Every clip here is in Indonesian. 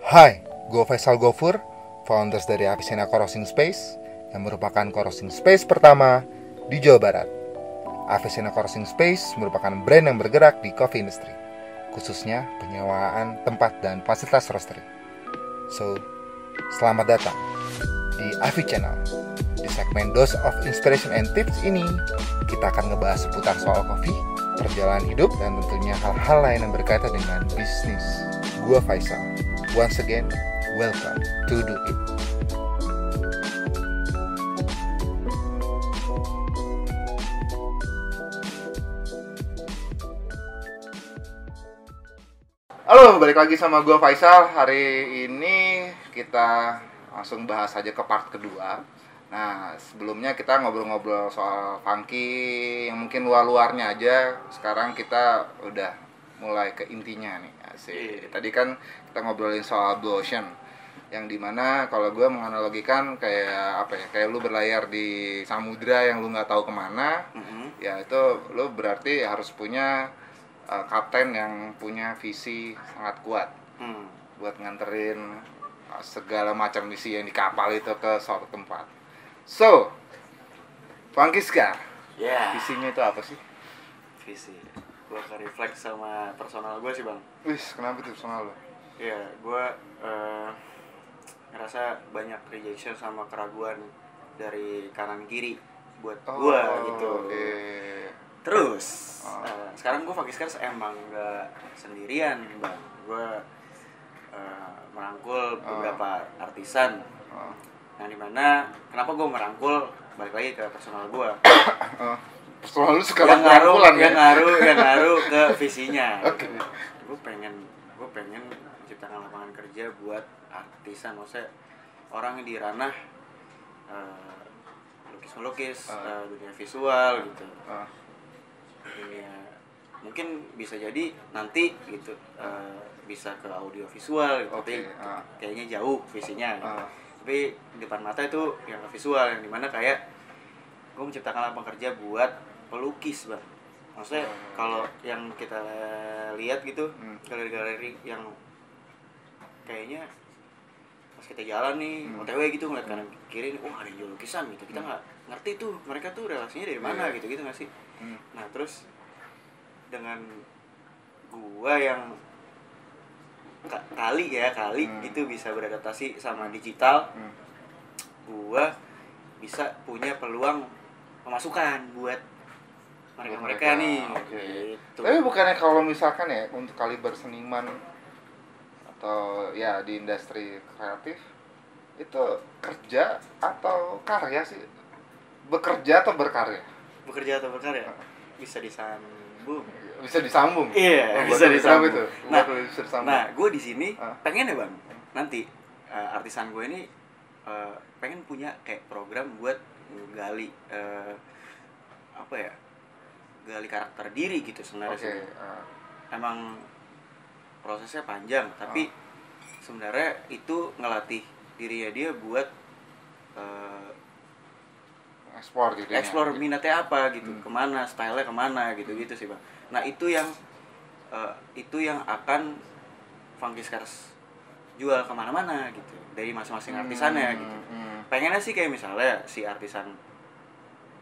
Hai, gue Faisal Gofur, founders dari Avicenna Co-working Space yang merupakan co-working space pertama di Jawa Barat. Avicenna Co-working Space merupakan brand yang bergerak di coffee industry, khususnya penyewaan tempat dan fasilitas roastery. So, selamat datang di Avi Channel. Di segmen Dose of Inspiration and Tips ini, kita akan ngebahas seputar soal kopi, perjalanan hidup, dan tentunya hal-hal lain yang berkaitan dengan bisnis. Gua Faisal. Once again, welcome to Do It. Halo, balik lagi sama gua Faisal. Hari ini kita langsung bahas aja ke part kedua. Nah, sebelumnya kita ngobrol-ngobrol soal funky yang mungkin luar-luarnya aja. Sekarang kita udah mulai ke intinya nih. Asik. Tadi kan kita ngobrolin soal Blue Ocean, yang dimana kalau gue menganalogikan kayak apa ya, kayak lu berlayar di samudra yang lu nggak tahu kemana. Ya itu lu berarti harus punya kapten yang punya visi sangat kuat buat nganterin segala macam misi yang di kapal itu ke suatu tempat. So, Funky Scar, visinya itu apa sih? Visi gue akan refleks sama personal gue sih bang. Wih, kenapa tuh personal lo? Iya, gue ngerasa banyak rejection sama keraguan dari kanan kiri buat gue gitu. Terus sekarang gue Funky Scars emang gak sendirian bang. Gue merangkul beberapa artisan. Yang dimana kenapa gue merangkul, balik lagi ke personal gue. Personal lu sekarang merangkulan ya? Yang ngaruh ke visinya. Oke. Gue pengen menciptakan lapangan kerja buat artisan, maksudnya orang di ranah lukis-melukis, dunia visual gitu. Dunia mungkin bisa jadi nanti gitu bisa ke audio visual gitu, tapi kayaknya jauh visinya gitu. Tapi di depan mata itu yang ke visual, yang dimana kayak gue menciptakan lapangan kerja buat pelukis bang. Maksudnya kalau yang kita lihat gitu, galeri-galeri yang kayaknya pas kita jalan nih OTW gitu ngeliat kanan kiri, wah ada yang jual lukisan gitu, kita nggak ngerti tuh mereka tuh relasinya dari mana gitu nggak sih. Nah terus dengan gua yang kali itu bisa beradaptasi sama digital, gua bisa punya peluang pemasukan buat mereka nih. Gitu. Tapi bukannya kalau misalkan ya untuk kaliber seniman atau ya di industri kreatif itu kerja atau karya sih? Bekerja atau berkarya? Bekerja atau berkarya? Bisa disambung. Bisa disambung. Iya, bisa disambung. Itu. Nah, gue di sini pengen ya bang, nanti artisan gue ini pengen punya kayak program buat gali gali karakter diri gitu sebenarnya. Emang prosesnya panjang, tapi sebenarnya itu ngelatih dirinya dia buat explore minatnya apa gitu, kemana, stylenya kemana gitu sih bang. Nah itu yang akan Funky Scars jual kemana-mana gitu dari masing-masing artisannya gitu. Pengennya sih kayak misalnya si artisan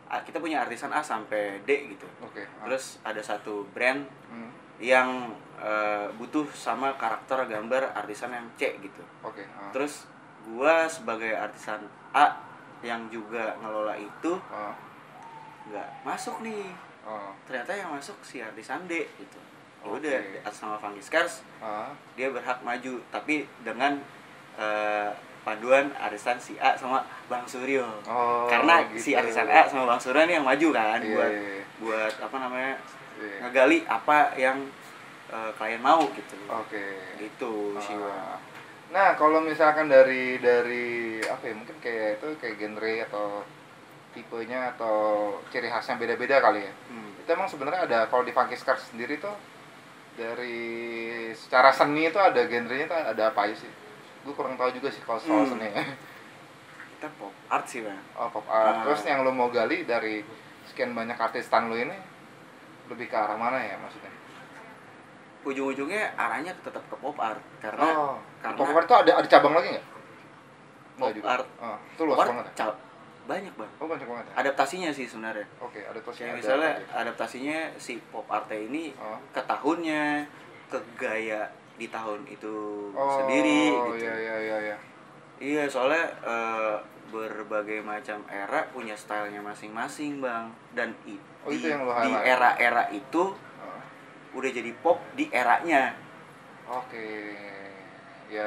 kita punya artisan A sampai D gitu. Terus ada satu brand yang butuh sama karakter gambar artisan yang C gitu. Terus gua sebagai artisan A yang juga ngelola itu nggak masuk nih. Ternyata yang masuk si artisan D gitu. Udah atas nama Funky Scars dia berhak maju, tapi dengan paduan arisan si A sama Bang Suryo. Karena gitu. Si arisan A sama Bang Suryo ini yang maju kan, buat ngegali apa yang klien mau gitu. Gitu sih. Nah, kalau misalkan dari apa ya, mungkin kayak itu kayak genre atau tipenya atau ciri khasnya beda-beda kali ya. Itu emang sebenarnya ada, kalau di Funky Scars sendiri tuh dari secara seni itu ada genrenya tuh ada apa aja sih? Gue kurang tahu juga sih kalau soal seni. Kita pop art sih bang. Pop art. Terus yang lo mau gali dari sekian banyak artis stan lo ini lebih ke arah mana ya maksudnya? ujung-ujungnya arahnya tetap ke pop art karena pop art itu ada cabang lagi nggak? Pop art itu luas banget ya? Banyak bang. Banyak banget ya? Adaptasinya sih sebenarnya. Oke, adaptasinya. Misalnya adaptasinya si pop art ini ke tahunnya, ke gaya di tahun itu sendiri gitu. Iya. Iya, soalnya berbagai macam era punya stylenya masing-masing bang, dan itu yang di era-era itu udah jadi pop di eranya. Oke. Ya.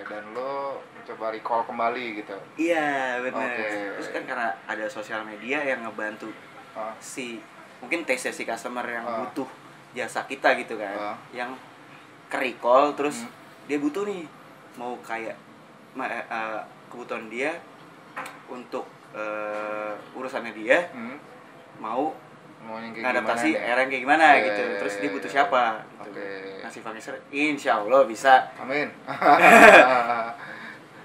Dan lo coba recall kembali gitu. Iya, benar. Terus kan karena ada sosial media yang ngebantu si mungkin taste si customer yang butuh jasa kita gitu kan. Yang ke-recall terus dia butuh nih mau kayak kebutuhan dia untuk urusannya dia mau ngadaptasi era yang kayak gimana gitu. Terus dia butuh siapa gitu. Ngasih Funky Stars insyaallah bisa. Amin.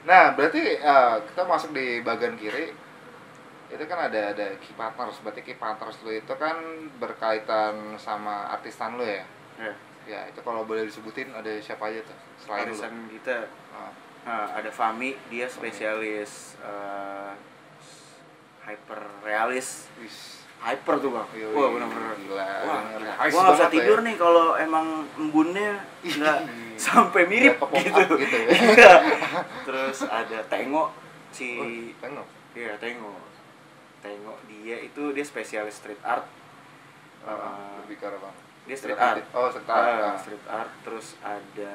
Nah, berarti kita masuk di bagian kiri. Itu kan ada key partners. Berarti key partners lu itu kan berkaitan sama artisan lu ya? Ya, itu kalau boleh disebutin ada siapa aja tuh selain artisan lu? Kita ada Fami, dia spesialis hyper realis. Hyper tuh bang. Wah benar-benar gila. Wah gak usah tidur nih kalau emang embunnya nggak sampai mirip gitu. Ya. Terus ada Tengo Tengo. Iya Tengo dia spesialis street art. Lebih ke apa bang? Dia street art. Street art. Street art. Terus ada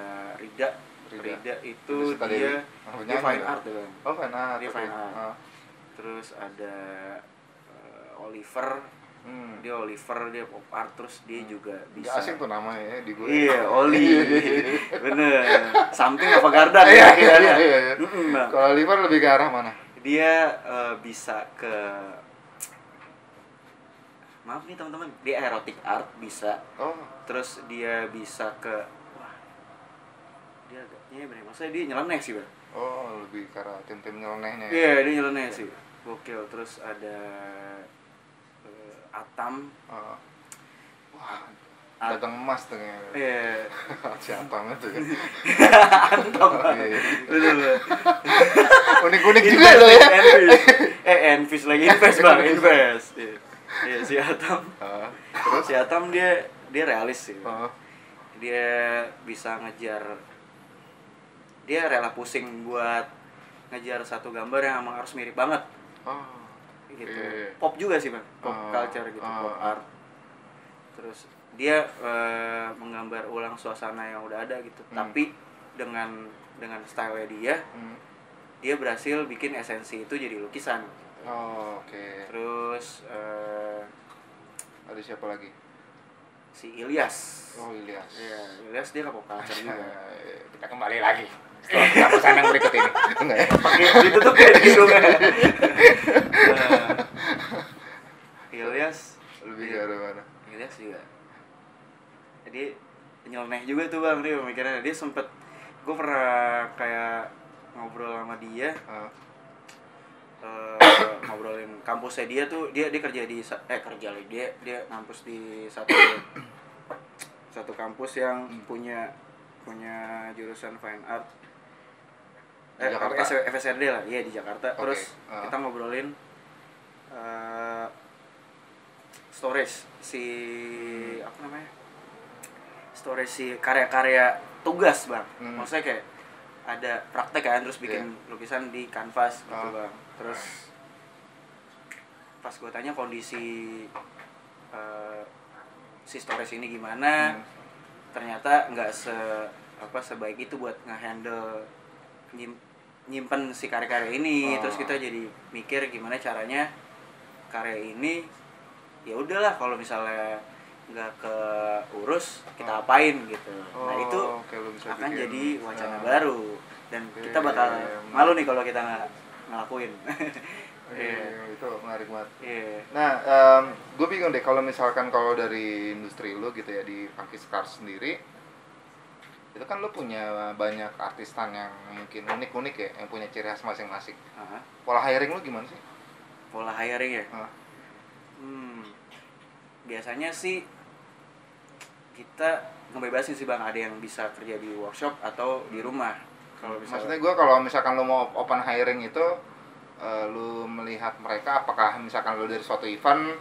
Rida itu dia fine art bang. Fine art. Dia fine art. Terus ada Oliver, dia pop art, terus dia juga bisa. Gak asing tuh namanya di gue. Iya, Oli. Bener. Samping apa Gardan? Iya. Kalau Oliver lebih ke arah mana? Dia bisa ke, maaf nih teman-teman, dia erotic art bisa. Terus dia bisa ke, dia agaknya bener. Maksudnya dia nyeleneh sih bang. Lebih ke arah tim-tim nyelenehnya. Iya, dia nyeleneh sih. Gokil. Terus ada Atam. Dagang emas tuh ya. Iya. Si Atam itu ya. Atam. Betul. Unik-unik juga loh ya. Envis lagi invest bang, invest. Iya si Atam. Terus si Atam dia realis sih. Dia bisa dia rela pusing buat ngejar satu gambar yang emang harus mirip banget. Gitu. Pop juga sih bang, pop culture gitu, pop art. Terus dia menggambar ulang suasana yang udah ada gitu, tapi dengan style dia berhasil bikin esensi itu jadi lukisan. Terus ada siapa lagi? Si Ilyas. Ilyas. Iya, Ilyas dia ke pop culture juga. Kita kembali lagi setelah pesan yang berikut ini. Enggak ya? Pakai ditutup kayak gitu kan. Ilyas lebih ke arah mana? Ilyas juga. Jadi nyeleneh juga tuh bang dia pemikirannya. Dia sempet, gue pernah kayak ngobrol sama dia. Ngobrolin kampusnya dia tuh, dia kerja di dia ngampus di satu kampus yang punya jurusan fine art. FSRD lah, iya di Jakarta. Terus kita ngobrolin storage apa namanya? Storage si karya-karya tugas bang. Maksudnya kayak ada praktek kan, terus bikin lukisan di kanvas gitu bang. Terus pas gue tanya kondisi si storage ini gimana, ternyata nggak sebaik itu buat ngehandle nyimpen si karya-karya ini. Terus kita jadi mikir gimana caranya karya ini ya udahlah kalau misalnya nggak keurus kita apain gitu. Nah itu akan jadi wacana baru dan kita bakal malu nih kalau kita nggak ngelakuin. Itu menarik banget. Nah, gue bingung deh kalau misalkan dari industri lu gitu ya di Funky Stars sendiri, itu kan lu punya banyak artisan yang mungkin unik-unik ya, yang punya ciri khas masing-masing. Pola hiring lu gimana sih? Pola hiring ya? Biasanya sih kita ngebebasin sih bang, ada yang bisa kerja di workshop atau di rumah. Kalau maksudnya gue kalau misalkan lu mau open hiring itu lu melihat mereka apakah misalkan lu dari suatu event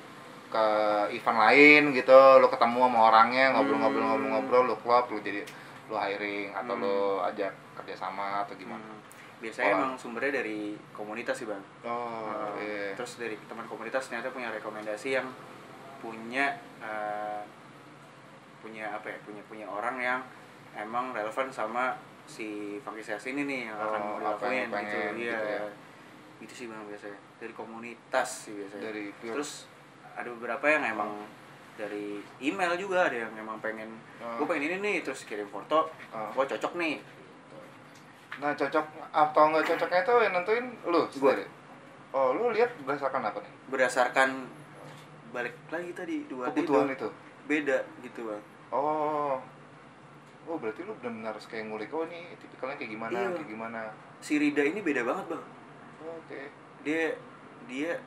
ke event lain gitu, lu ketemu sama orangnya, ngobrol-ngobrol, lu klop, lu jadi lu hiring atau lu ajak kerjasama atau gimana? Biasanya emang sumbernya dari komunitas sih bang. Iya. Terus dari teman komunitas ternyata punya rekomendasi yang punya punya orang yang emang relevan sama si funky sales ini nih yang akan mau dilakuin gitu. Iya. Gitu, ya. Gitu sih bang biasanya. Dari komunitas sih biasanya. Terus ada beberapa yang emang dari email juga, ada yang emang pengen gue pengen ini nih, terus kirim foto, gue cocok nih. Nah cocok atau nggak cocoknya itu yang nentuin lu sendiri. Oh lu lihat berdasarkan apa nih? Berdasarkan balik lagi tadi dua kebutuhan itu beda gitu bang. Oh berarti lu benar-benar harus kayak ngulik, oh ini tipikalnya kayak gimana, iya. Kayak gimana. Si Rida ini beda banget bang. Oke. Dia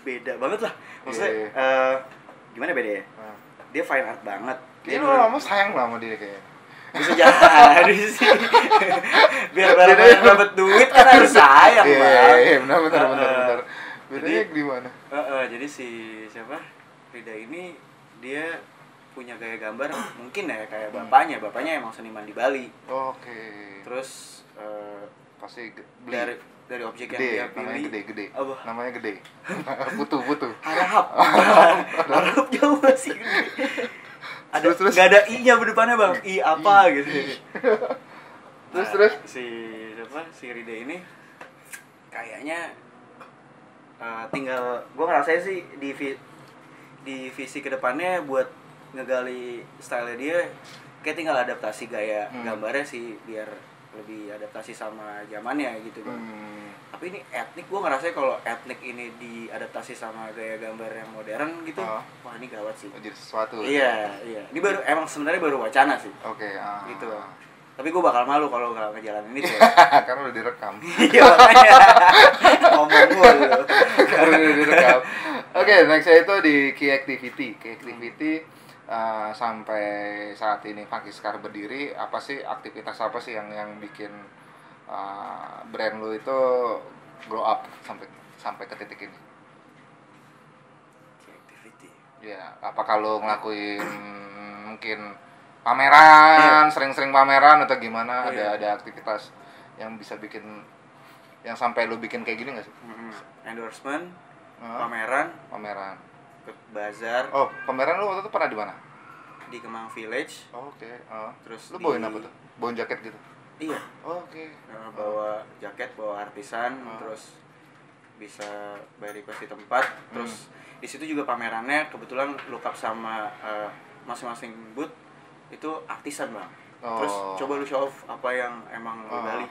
beda banget lah. Maksudnya gimana beda ya? Dia fine art banget. Dia lu lama sayang lah sama dia kayaknya. Bisa jadi sih. Biar bareng dapat duit kan harus sayang bang. Iya benar. Bedanya gimana? Jadi si siapa? Rida ini dia punya gaya gambar mungkin ya kayak bapaknya emang seniman di Bali. Oke. Terus pasti dari objek gede, yang dia pilih gede. Apa? Namanya gede. Putu. Harap jauh masih gede. Terus nggak ada i-nya depannya bang, i apa gitu. Terus si Rida ini kayaknya tinggal gue ngerasain sih di visi kedepannya buat ngegali style dia kayak tinggal adaptasi gaya gambarnya sih biar lebih adaptasi sama zamannya gitu bang. Tapi ini etnik, gue ngerasa kalau etnik ini diadaptasi sama gaya gambar yang modern gitu, wah ini gawat sih. Jadi sesuatu. Iya. Ini emang sebenarnya baru wacana sih. Oke. Gitu. Tapi gue bakal malu kalau nggak ngejalanin itu. Karena udah direkam. Iya makanya. Ngomong mulu. Karena udah direkam. Oke, next itu di Key Activity. Sampai saat ini Funky Scar berdiri, apa sih aktivitas apa sih yang bikin brand lu itu grow up sampai ke titik ini? Activity. Ya, apakah lu ngelakuin mungkin pameran, sering-sering pameran atau gimana? Ada aktivitas yang bisa bikin yang sampai lu bikin kayak gini nggak sih? Endorsement, pameran, ikut bazar. Oh, pameran lu waktu itu pernah di mana? Di Kemang Village. Oke. Terus lu bawain apa tuh? Bawain jaket gitu? Iya. Oke. Bawa jaket, bawa artisan, terus bisa bayar request di tempat. Terus di situ juga pamerannya kebetulan look up sama masing-masing booth itu artisan bang. Terus coba lu show off apa yang emang lu gali.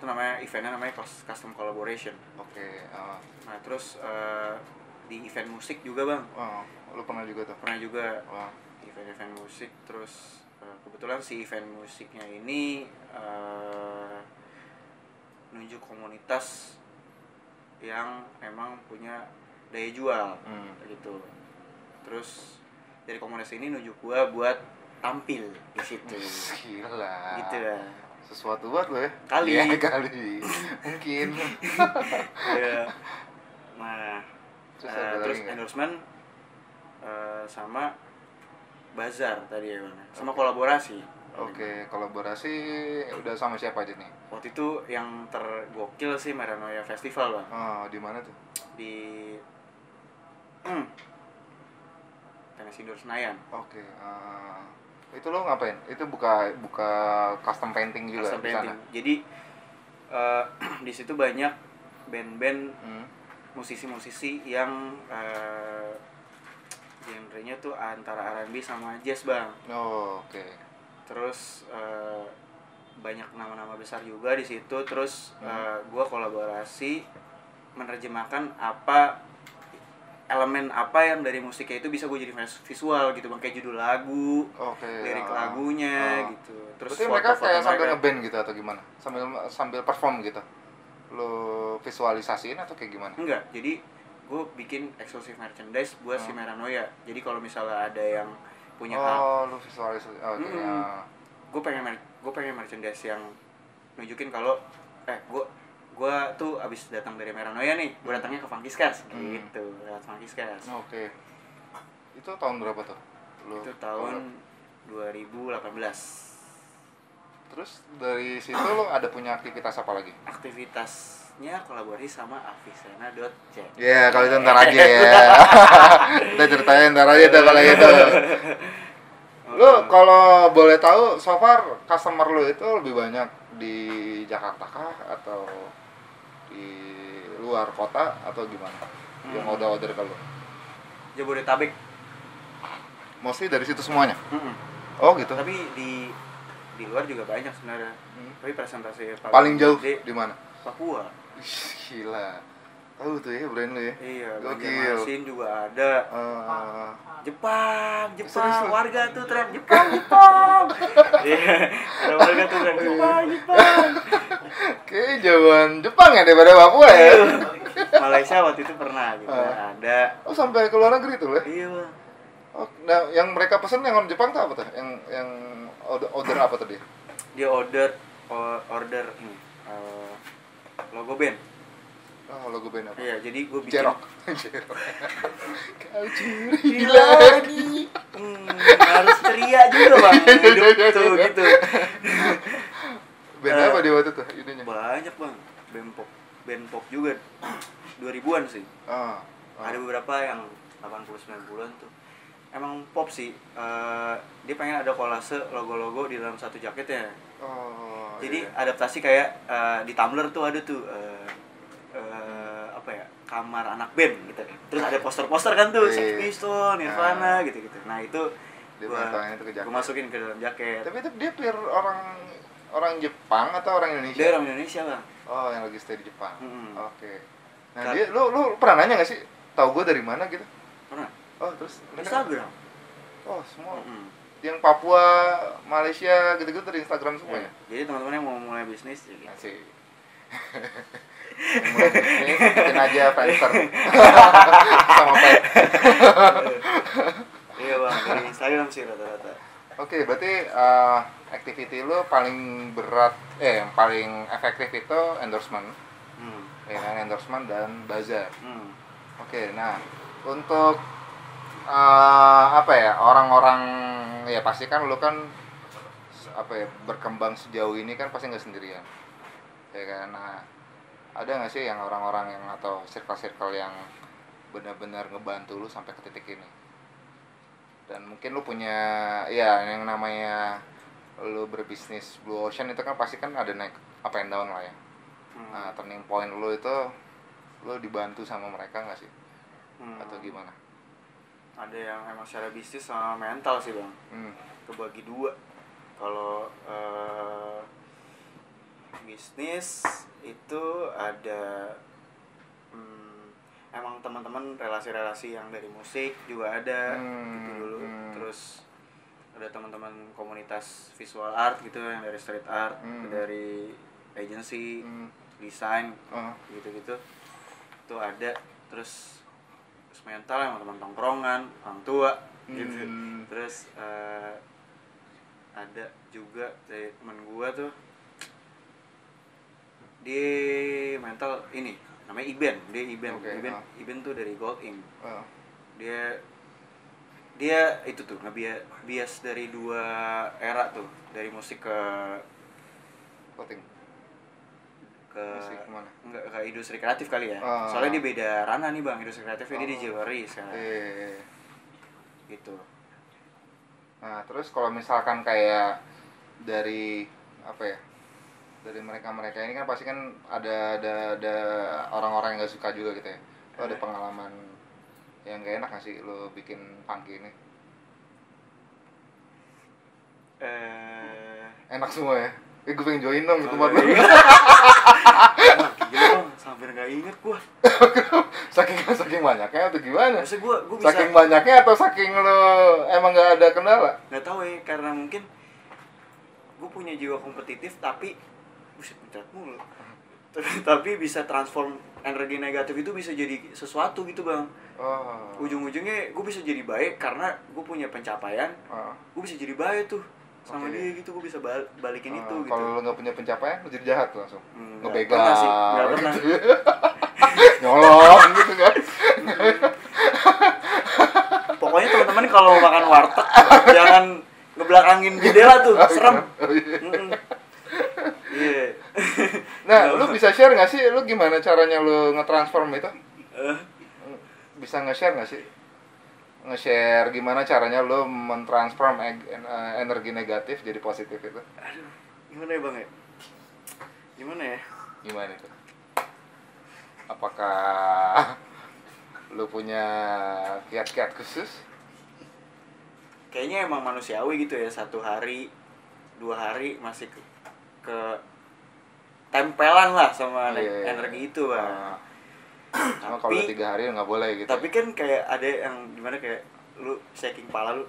Itu eventnya namanya custom collaboration. Oke. Nah terus di event musik juga bang. Lu pernah juga tuh? Pernah juga. Event musik. Terus kebetulan si event musiknya ini nunjuk komunitas yang emang punya daya jual gitu. Terus dari komunitas ini nunjuk gua buat tampil di situ. Gila. Gitu ya. Sesuatu buat lo ya? Kali. Mungkin. Ya. Nah, terus endorsement sama bazar tadi ya bang, sama kolaborasi. Oke, kolaborasi udah sama siapa aja nih? Waktu itu yang tergokil sih Meranoia Festival bang. Di mana tuh? Di Tenis Indoor Senayan. Oke. Itu lo ngapain? Itu buka custom painting juga di sana. Jadi di situ banyak band-band musisi-musisi yang genrenya tuh antara R&B sama jazz bang. Oke. Terus banyak nama-nama besar juga di situ. Terus gue kolaborasi menerjemahkan elemen apa yang dari musiknya itu bisa gue jadi visual gitu bang, kayak judul lagu, lirik lagunya gitu. Terus berarti mereka kayak sambil ngeband gitu atau gimana? Sambil perform gitu? Lo visualisasiin atau kayak gimana? Enggak, jadi gue bikin eksklusif merchandise buat si Meranoia. Jadi kalau misalnya ada yang punya hal. Lu visualisasi. Oke. Gue pengen merchandise yang nunjukin kalau gue tuh abis datang dari Meranoia nih, gue datangnya ke Funky Scars gitu, lewat Funky Scars. Oke. Itu tahun berapa tuh? Itu tahun 2018. Terus dari situ lo ada punya aktivitas apa lagi? Aktivitasnya kolaborasi sama Avicenna.c. Iya, kalau itu ntar aja ya. Kita ceritain ntar aja tuh kalau itu. Lo kalau boleh tahu, so far customer lo itu lebih banyak di Jakarta kah atau di luar kota atau gimana? Yang order ke lo? Jabodetabek. Mostly dari situ semuanya. Oh gitu. Tapi di luar juga banyak sebenarnya. Tapi presentasi paling jauh di mana? Papua. Gila. Tahu tuh ya brand lu ya. Iya, Banjarmasin juga ada. Jepang, warga tuh tren Jepang. Iya, ada warga tuh tren Jepang. Kayak jauhan Jepang ya daripada Papua ya. Malaysia waktu itu pernah gitu, ada. Oh, sampai ke luar negeri tuh ya? Iya, Bang. Oh, nah yang mereka pesen yang orang Jepang tuh apa tuh? Yang order apa tuh dia? Dia order ini logo band. Oh, logo band apa? Iya, jadi gue bikin Jerok. Kau curi lagi. Harus ceria juga, Bang. Hidup tuh gitu. Band apa dia waktu tuh idenya? Banyak, Bang. Band pop juga. 2000-an sih. Ada beberapa yang 80-90-an tuh. Emang pop sih. Dia pengen ada kolase logo-logo di dalam satu jaketnya. Jadi adaptasi kayak di Tumblr tuh ada tuh apa ya, kamar anak band gitu. Terus ada poster-poster kan tuh, Sex Pistols, Nirvana gitu-gitu. Nah itu gue masukin ke dalam jaket. Tapi itu dia orang Jepang atau orang Indonesia? Dia orang Indonesia, Bang. Oh, yang lagi stay di Jepang. Oke. Nah, dia lu pernah nanya nggak sih? Tahu gue dari mana gitu? Pernah. Oh, terus Instagram. Oh, semua. Yang Papua, Malaysia gitu-gitu dari Instagram semua ya? Jadi teman-teman yang mau mulai bisnis jadi asik. Mulai bisnis, bikin aja Friendster. Sama Pet. Iya, Bang, dari Instagram sih rata-rata. Oke, berarti activity lu paling berat, yang paling efektif itu endorsement. Ya kan, endorsement dan bazar. Oke, nah untuk apa ya, orang-orang ya pasti kan lu kan apa ya, berkembang sejauh ini kan pasti nggak sendirian, ya kan. Nah, ada nggak sih yang orang-orang yang atau circle-circle yang benar-benar ngebantu lu sampai ke titik ini? Dan mungkin lu punya ya yang namanya lu berbisnis Blue Ocean itu kan pasti kan ada naik up and down lah ya. Nah, turning point lu itu lu dibantu sama mereka nggak sih? Atau gimana? Ada yang emang secara bisnis sama mental sih, Bang. Kebagi dua. Kalau bisnis itu ada emang teman-teman relasi-relasi yang dari musik juga ada gitu dulu. Terus ada teman-teman komunitas visual art gitu yang dari street art, dari agency, desain gitu-gitu. Itu ada. Terus mental yang teman tongkrongan, orang tua gitu. Terus ada juga dari teman gua tuh dia mental ini namanya Iben. Iben tuh dari Gold Ink. Dia itu tuh ngebias dari dua era tuh, dari musik ke clothing, ke musik kemana? Enggak, ke industri kreatif kali ya. Soalnya dia beda ranah nih, Bang. Industri kreatifnya dia di jewelry sekarang. Gitu. Nah, terus kalau misalkan kayak dari apa ya, dari mereka ini kan pasti kan ada orang-orang yang nggak suka juga gitu ya. Lo ada pengalaman yang nggak enak nggak sih lo bikin funky ini? Enak semua ya. Gue pengen join dong gitu buat lo. Gila, Bang, sampai nggak inget gua. saking banyaknya atau gimana? Maksudnya gua bisa. Saking banyaknya atau saking lo emang nggak ada kendala? Nggak tahu ya, karena mungkin gua punya jiwa kompetitif tapi buset, mencet mulu. tapi bisa transform energi negatif itu bisa jadi sesuatu gitu bang. Ujung-ujungnya gue bisa jadi baik karena gue punya pencapaian. Gue bisa jadi baik tuh sama dia gitu, gue bisa balikin itu gitu. Kalau lo nggak punya pencapaian lo jadi jahat langsung, ngebegal nggak pernah gitu. Nyolong gitu kan. Pokoknya teman-teman kalau makan warteg jangan ngebelakangin jendela tuh, serem. Iya. Nah, lu bisa share nggak sih, lu gimana caranya lu nge-transform itu? Bisa nge-share nggak sih? Nge-share gimana caranya lu mentransform energi negatif jadi positif itu? Aduh, gimana ya bang ya? Gimana itu? Apakah lu punya kiat-kiat khusus? Kayaknya emang manusiawi gitu ya, 1 hari 2 hari masih ke tempelan lah sama energi itu bang. Tapi kalau 3 hari nggak boleh gitu. Tapi kan kayak ada yang gimana, kayak lu shaking pala lu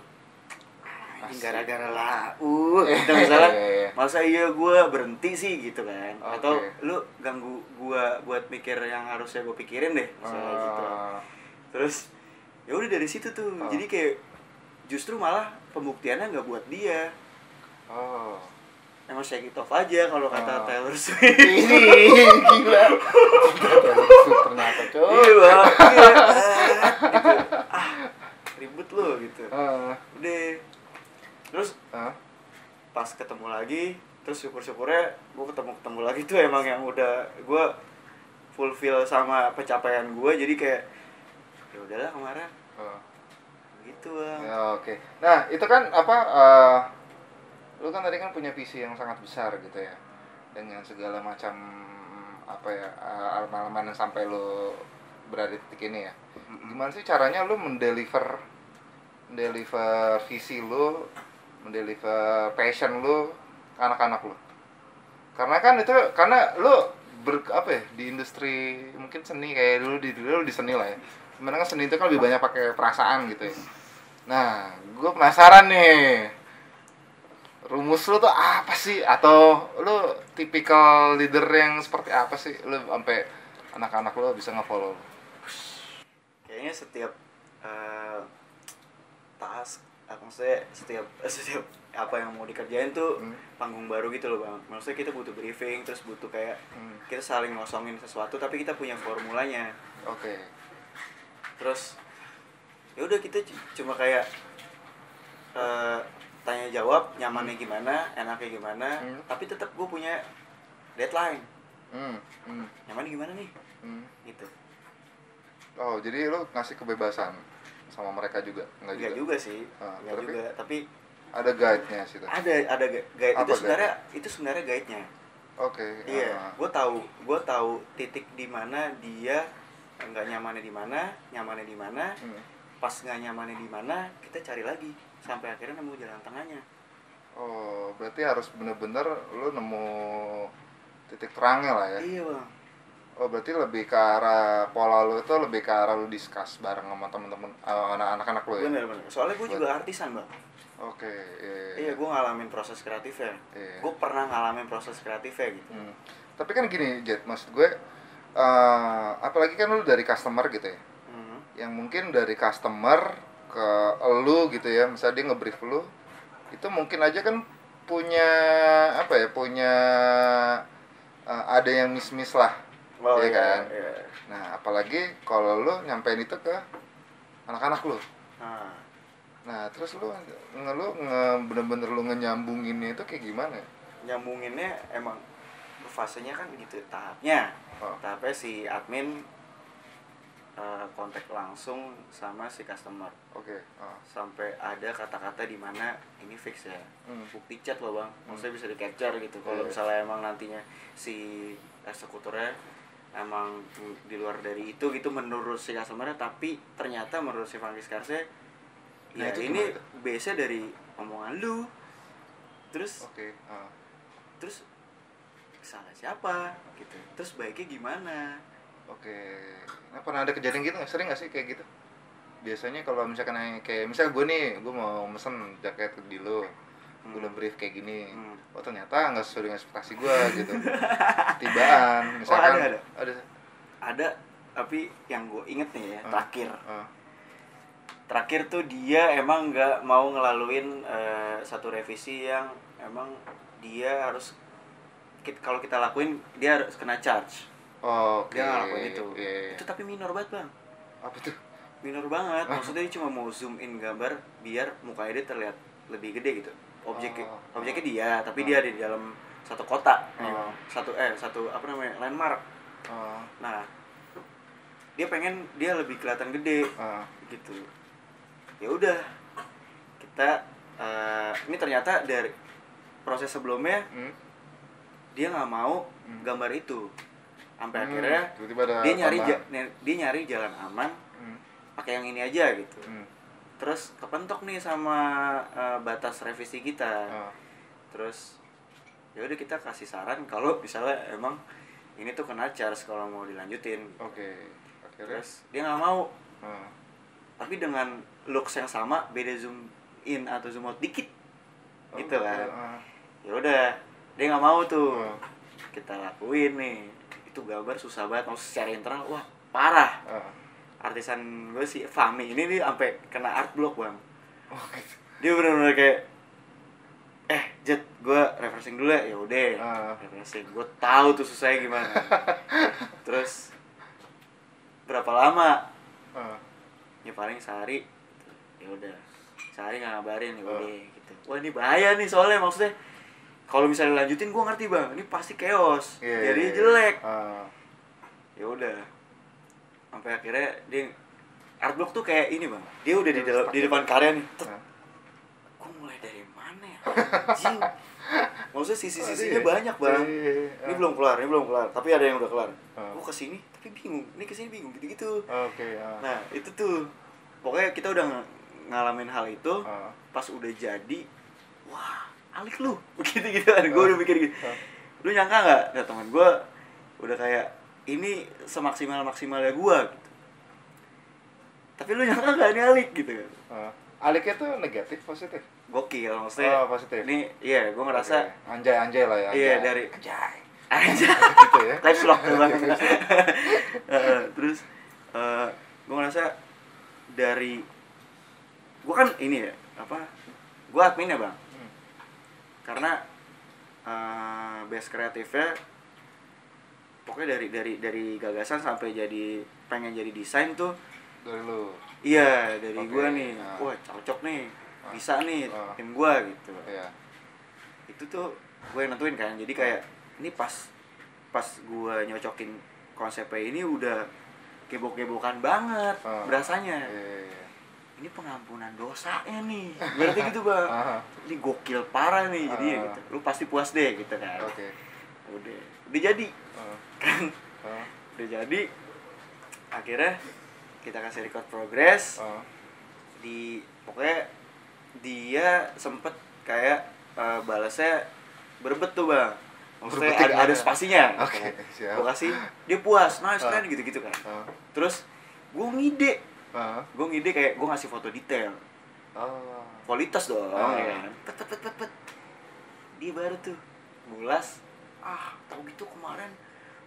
gara-gara lah gitu misalnya. Masa iya gue berhenti sih gitu kan. Atau lu ganggu gue buat mikir yang harusnya gue pikirin deh misalnya gitu. Terus ya udah dari situ tuh. Jadi kayak justru malah pembuktiannya nggak buat dia. Emang shake it off aja kalau kata Taylor Swift. Ini gila. Taylor Swift ternyata coy. Iya bang. Gitu. Ribut lo gitu. Udah. Terus pas ketemu lagi, terus syukur-syukurnya gue ketemu lagi tuh emang yang udah gue fulfill sama pencapaian gue, jadi kayak ya udahlah kemarin. Gitu bang. Ya, oke. Nah itu kan apa? Lu kan tadi kan punya visi yang sangat besar gitu ya, dengan segala macam apa ya elemen yang sampai lu berada di titik ini ya. Gimana sih caranya lu mendeliver visi lu, mendeliver passion lu ke anak-anak lu? Karena kan itu karena lu di industri mungkin seni kayak dulu di seni lah ya. Sebenarnya kan seni itu kan lebih banyak pakai perasaan gitu ya. Nah, gue penasaran nih, rumus lu tuh apa sih? Atau lu tipikal leader yang seperti apa sih? Lu sampai anak-anak lu bisa nge-follow? Kayaknya setiap task, maksudnya setiap apa yang mau dikerjain tuh panggung baru gitu loh bang. Maksudnya kita butuh briefing, terus butuh kayak kita saling ngosongin sesuatu, tapi kita punya formulanya. Terus ya udah kita cuma kayak tanya jawab, nyamannya gimana, enaknya gimana, tapi tetap gue punya deadline. Nyamannya gimana nih? Gitu. Oh, jadi lu ngasih kebebasan sama mereka juga? Enggak juga sih. Enggak juga, tapi ada guide-nya sih tuh. Ada guide. Itu sebenarnya guide-nya. Iya, gue tahu titik di mana dia enggak nyamannya di mana, pas nggak nyamannya di mana, kita cari lagi sampai akhirnya nemu jalan tengahnya. Oh, berarti harus bener-bener lu nemu titik terangnya lah ya. Iya bang. Oh, berarti lebih ke arah pola lu itu lebih ke arah lu discuss bareng sama temen-temen anak-anak lu ya. Bener. Soalnya gue juga artisan bang. Iya, gue ngalamin proses kreatifnya. Gue pernah ngalamin proses kreatifnya gitu. Tapi kan gini Jet, maksud gue apalagi kan lu dari customer gitu ya. Yang mungkin dari customer ke lu gitu ya, misalnya dia nge-brief lu, itu mungkin aja kan punya apa ya, ada yang miss lah. Ya kan. Iya. Nah, apalagi kalau lu nyampein itu ke anak-anak lu. Nah, terus lu bener-bener lu ngenyambunginnya itu kayak gimana? Nyambunginnya emang fasenya kan gitu tahapnya. Tahapnya si admin kontak langsung sama si customer. Sampai ada kata-kata di mana ini fix ya. Bukti chat loh bang. Maksudnya bisa di capture gitu. Kalau misalnya emang nantinya si eksekutornya emang di luar dari itu gitu menurut si customernya, tapi ternyata menurut si Funky Scarsnya ya ini base dari omongan lu. Terus terus salah siapa gitu, terus baiknya gimana. Nah, pernah ada kejadian gitu nggak? Sering nggak sih kayak gitu? Biasanya kalau misalkan kayak misal gue mau mesen jaket di lo, udah brief kayak gini, oh ternyata nggak sesuai dengan ekspektasi gue gitu. Tibaan misalkan ada tapi yang gue inget nih ya, terakhir tuh dia emang nggak mau ngelaluin satu revisi yang emang dia harus kalau kita lakuin dia harus kena charge. Dia nggak lakuin itu. Itu tapi minor banget bang. Apa tuh? Minor banget. Maksudnya dia cuma mau zoom in gambar biar mukanya dia terlihat lebih gede gitu. Objeknya dia, tapi dia ada di dalam satu kotak. Satu apa namanya, landmark. Nah, dia pengen dia lebih kelihatan gede gitu. Ya udah, kita ini ternyata dari proses sebelumnya dia nggak mau gambar itu, sampai akhirnya dia nyari jalan aman pakai yang ini aja gitu. Terus kepentok nih sama batas revisi kita. Terus ya udah kita kasih saran kalau misalnya emang ini tuh kena charge kalau mau dilanjutin. Terus dia nggak mau. Tapi dengan looks yang sama, beda zoom in atau zoom out dikit gitu kan. Ya udah, dia nggak mau tuh. Kita lakuin nih, itu gambar susah banget, mau secara internal wah parah. Artisan gue si Fahmi ini nih sampai kena art block bang. Dia benar-benar kayak Jet, gue refreshing dulu ya udah. Refreshing, gue tahu tuh susahnya gimana. Terus berapa lama? Ya paling sehari. Ya udah, sehari nggak ngabarin ya udah gitu. Wah ini bahaya nih soalnya, maksudnya kalau misalnya lanjutin gue ngerti bang, ini pasti chaos, jadi jelek. Ya udah, sampai akhirnya dia artblock tuh kayak ini bang, dia udah di depan karya nih. Gue mulai dari mana ya? Anjing. Maksudnya sisi-sisinya banyak bang. Ini belum kelar, tapi ada yang udah kelar. Gue kesini tapi bingung, ini kesini bingung gitu-gitu. Nah itu tuh, pokoknya kita udah ngalamin hal itu. Pas udah jadi, wah alik lu, gitu-gitu kan. Gue udah mikir gitu. Lu nyangka nggak? Ya teman gue udah kayak ini semaksimalnya gue gitu. Tapi lu nyangka nggak ini alik gitu kan? Aliknya tuh negatif, positif? Gokil, maksudnya. Positif. Ini iya, gue ngerasa anjay lah ya. Iya dari anjay. Gitu ya. Caps lock tuh bang. Terus gue ngerasa dari gue kan ini ya apa? Gue admin ya bang. Karena base kreatifnya pokoknya dari gagasan sampai jadi pengen jadi desain tuh dari lu. Iya, dari gue nih. Wah, cocok nih. Bisa nih tim gue gitu. Itu tuh gue yang nentuin kan. Jadi kayak ini pas gue nyocokin konsepnya ini udah gebok-gebokan banget berasanya. Ini pengampunan dosanya nih. Berarti gitu bang. Ini gokil parah nih. Jadi ya gitu. Lu pasti puas deh gitu kan. Udah jadi kan. Udah jadi. Akhirnya kita kasih record progress. Pokoknya dia sempet kayak balasnya berbet tuh bang. Maksudnya ada spasinya. Siap. Gue kasih, dia puas, nice keren gitu-gitu kan. Terus gue ngide kayak gue ngasih foto detail. Kualitas dong ya kan. Pet. Dia baru tuh ngulas, tau gitu kemarin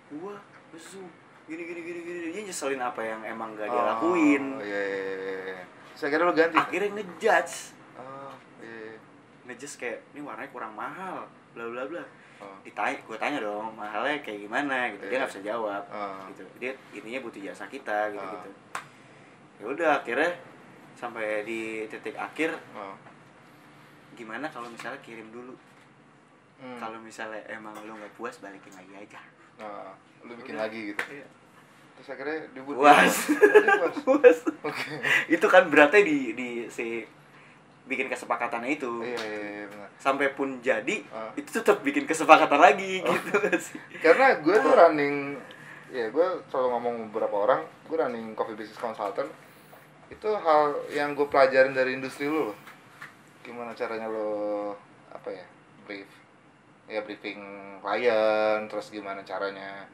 gue zoom gini dia nyeselin apa yang emang gak dia lakuin. Saya kira lu ganti. Akhirnya ngejudge. Ngejudge kayak ini warnanya kurang mahal, bla bla bla. Gue tanya dong mahalnya kayak gimana gitu. Dia nggak bisa jawab. Gitu. Dia intinya butuh jasa kita gitu. Ya udah akhirnya sampai di titik akhir. Gimana kalau misalnya kirim dulu? Kalau misalnya emang lu nggak puas balikin lagi aja. Lu bikin lagi gitu. Iya. Terus akhirnya dibuat. Puas. Itu kan beratnya di si bikin kesepakatannya itu. Iya, benar. Sampai pun jadi itu tetap bikin kesepakatan lagi gitu sih. Karena gue tuh running, gue selalu ngomong beberapa orang, gue running coffee business consultant. Itu hal yang gue pelajarin dari industri lu loh. Gimana caranya lo briefing klien, terus gimana caranya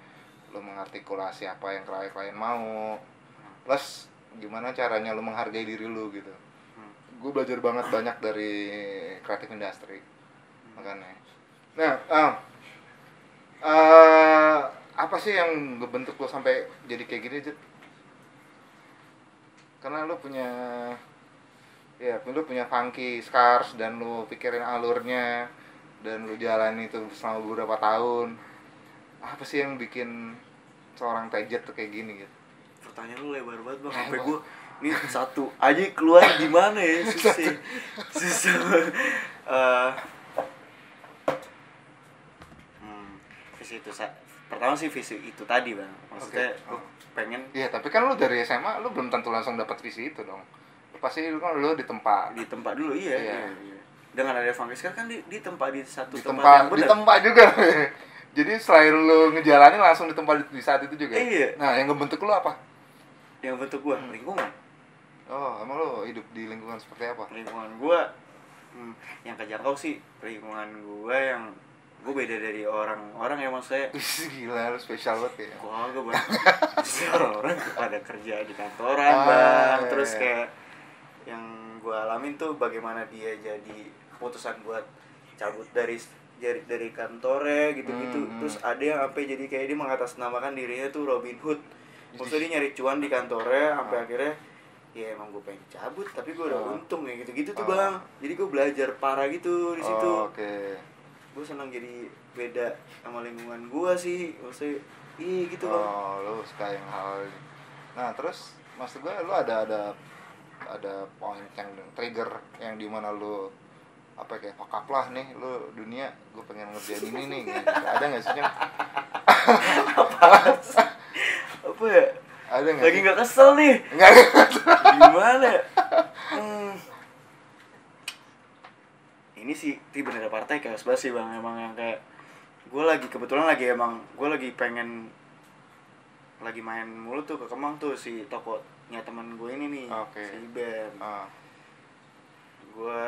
lo mengartikulasi apa yang klien mau, plus gimana caranya lo menghargai diri lo gitu. Gue belajar banget banyak dari creative industry. makanya. Nah, eh apa sih yang ngebentuk lo sampai jadi kayak gini, Jet? Karena lo punya, ya lu punya funky scars dan lu pikirin alurnya dan lu jalani itu selama beberapa tahun. Apa sih yang bikin seorang Tejet tuh kayak gini gitu? Pertanyaan lu lebar banget bang, sampai gue ini satu aja keluar gimana ya, susah. Visi itu pertama sih visi itu tadi bang, maksudnya gue pengen. Iya, tapi kan lu dari SMA lu belum tentu langsung dapat visi itu dong. Pasti lu kan lu ditempa dulu. Iya. Dengan ada Funky Scars kan ditempa di satu tempat yang benar. Ditempa juga. Jadi selain lu ngejalanin langsung ditempa di saat itu juga. Iya. Nah, yang ngebentuk lu apa? Yang bentuk gua lingkungan. Oh, emang lu hidup di lingkungan seperti apa? Lingkungan gua yang kejangkau sih lingkungan gua yang gue beda dari orang-orang yang maksudnya. Gila, lu spesial banget ya. Gua banget. Orang pada kerja di kantoran bang, terus kayak yang gue alamin tuh bagaimana dia jadi keputusan buat cabut dari kantornya gitu-gitu. Terus ada yang sampai jadi kayak dia mengatasnamakan dirinya tuh Robin Hood. Maksudnya dia nyari cuan di kantornya sampai akhirnya ya emang gue pengen cabut tapi gue udah untung ya gitu-gitu tuh bang. Jadi gue belajar parah gitu di situ. Gue senang jadi beda sama lingkungan gue sih, maksudnya gitu bang. Lu suka yang hal ini. Nah terus maksud gue lu ada point yang trigger yang dimana lu apa kayak fuck up lah nih lu dunia gue pengen ngerjain ini nih gitu. Ada nggak sih apa ya? Ada nggak? Lagi nggak kesel nih? Nggak. Gimana? Ini sih bener partai kayak sebelah sih bang, emang yang kayak gue kebetulan lagi pengen lagi main mulu tuh ke Kemang tuh si tokonya teman gue ini nih, si Ben. Gue